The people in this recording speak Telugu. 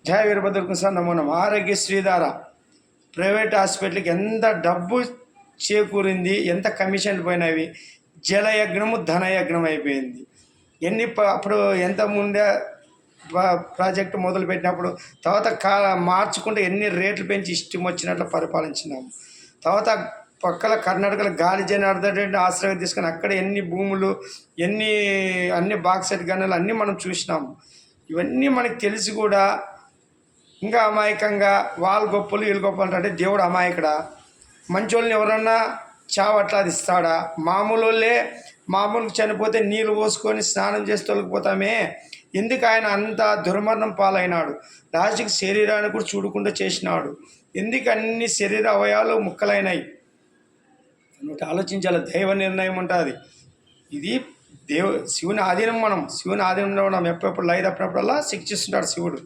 జయ వీరభద్రకు సార్ నమో నమః. ఆరోగ్యశ్రీ ద్వారా ప్రైవేట్ హాస్పిటల్కి ఎంత డబ్బు చేకూరింది, ఎంత కమిషన్లు పోయినవి. జలయజ్ఞము ధనయజ్ఞం అయిపోయింది. అప్పుడు ఎంత ముందే ప్రాజెక్టు మొదలుపెట్టినప్పుడు తర్వాత మార్చుకుంటే ఎన్ని రేట్లు పెంచి ఇష్టం వచ్చినట్లు పరిపాలించినాము. తర్వాత పక్కల కర్ణాటకలో గాలి జనార్దన్ రెడ్డి ఆశ్రయం తీసుకొని అక్కడ ఎన్ని భూములు, అన్ని బాక్సెట్ గనులు అన్నీ మనం చూసినాము. ఇవన్నీ మనకు తెలిసి కూడా ఇంకా అమాయకంగా వాళ్ళు గొప్పలు వీళ్ళు గొప్పలు అంటే దేవుడు అమాయకుడా? మంచోళ్ళని ఎవరన్నా చావట్లా అది ఇస్తాడా? మామూలు చనిపోతే నీళ్ళు పోసుకొని స్నానం చేసి తొలగిపోతామే. ఎందుకు ఆయన అంత దుర్మరణం పాలైనాడు? లాస్ట్కి శరీరాన్ని కూడా చూడకుండా చేసినాడు. ఎందుకు అన్ని శరీర అవయాలు ముక్కలైనాయి? ఆలోచించాలి. దైవ నిర్ణయం ఉంటుంది. ఇది శివుని ఆధీనం. శివుని ఆధీనంలో మనం ఎప్పుడెప్పుడు లై తప్పినప్పుడల్లా శిక్షిస్తుంటాడు శివుడు.